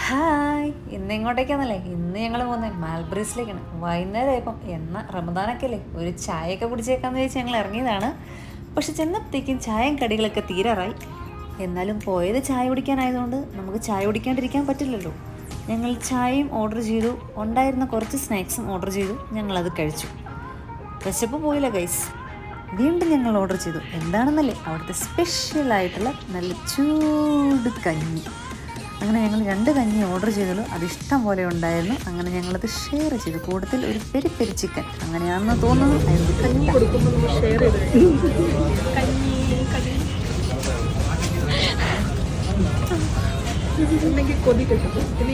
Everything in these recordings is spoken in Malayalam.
ഹായ്, ഇന്ന് എങ്ങോട്ടേക്കാന്നല്ലേ? ഇന്ന് ഞങ്ങൾ പോകുന്നത് മാൽബ്രീസിലേക്കാണ്. വൈകുന്നേരമായപ്പം റമദാനൊക്കെ അല്ലേ, ഒരു ചായയൊക്കെ കുടിച്ചേക്കാന്ന് ചോദിച്ചാൽ ഞങ്ങൾ ഇറങ്ങിയതാണ്. പക്ഷെ ചെന്നപ്പോഴത്തേക്കും ചായയും കടികളൊക്കെ തീരാറായി. എന്നാലും പോയത് ചായ കുടിക്കാനായതുകൊണ്ട് നമുക്ക് ചായ കുടിക്കാണ്ടിരിക്കാൻ പറ്റില്ലല്ലോ. ഞങ്ങൾ ചായയും ഓർഡർ ചെയ്തു, ഉണ്ടായിരുന്ന കുറച്ച് സ്നാക്സും ഓർഡർ ചെയ്തു. ഞങ്ങളത് കഴിച്ചു. വിശപ്പ് പോയില്ല ഗൈസ്. വീണ്ടും ഞങ്ങൾ ഓർഡർ ചെയ്തു. എന്താണെന്നല്ലേ, അവിടുത്തെ സ്പെഷ്യലായിട്ടുള്ള നല്ല ചൂട് കഞ്ഞി. അങ്ങനെ ഞങ്ങൾ 2 കഞ്ഞി ഓർഡർ ചെയ്തല്ലോ. അത് ഇഷ്ടം പോലെ ഉണ്ടായിരുന്നു. അങ്ങനെ ഞങ്ങളത് ഷെയർ ചെയ്തു. കൂടുതൽ ഒരു പെരി പെരി ചിക്കൻ അങ്ങനെയാണെന്ന് തോന്നുന്നു.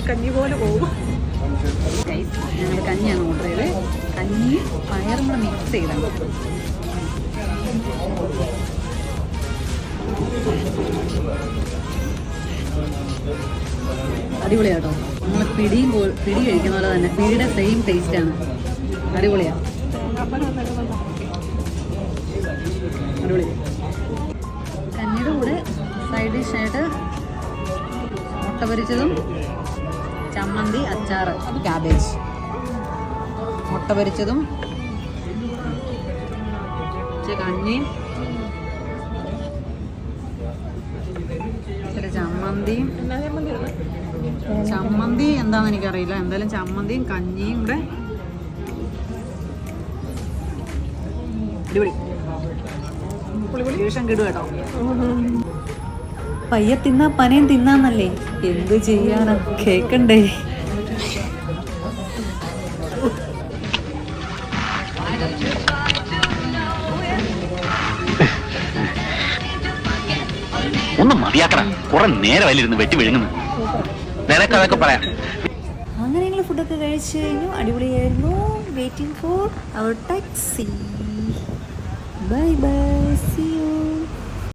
കഞ്ഞി പോലെ പോകും. ഞങ്ങൾ കഞ്ഞിയാണ് ഓർഡർ ചെയ്തത്. കഞ്ഞി പയറും കൂടെ മിക്സ് ചെയ്താണ്. അടിപൊളിയാട്ടോ. നമ്മൾ പിടി കഴിക്കുന്ന പോലെ തന്നെ പിടിയുടെ സെയിം ടേസ്റ്റാണ്. അടിപൊളിയാ, അടിപൊളി. കഞ്ഞിയുടെ കൂടെ സൈഡ് ഡിഷായിട്ട് മുട്ട പൊരിച്ചതും ചമ്മന്തി, അച്ചാറ്, ക്യാബേജ്. മുട്ട പൊരിച്ചതും കഞ്ഞിയും ചമ്മന്തി എന്താണെന്ന് എനിക്കറിയില്ല. എന്തായാലും ചമ്മന്തിയും കഞ്ഞിയും കൂടെ അടിപൊളി. ട്യൂഷൻ കിടും കേട്ടോ. പയ്യെ തിന്നാ പനയും തിന്നാന്നല്ലേ, എന്ത് ചെയ്യാനാ, കേക്കണ്ടേ. ഒന്ന് മതിയാക്കണ, കുറെ നേരമായിരുന്നു വെട്ടി വിഴുങ്ങുന്നു. നിനക്കതൊക്കെ പറയാം. അങ്ങനെ ഞങ്ങൾ ഫുഡൊക്കെ കഴിച്ചു കഴിഞ്ഞു. അടിപൊളിയായിരുന്നു. Waiting for our taxi. Bye by.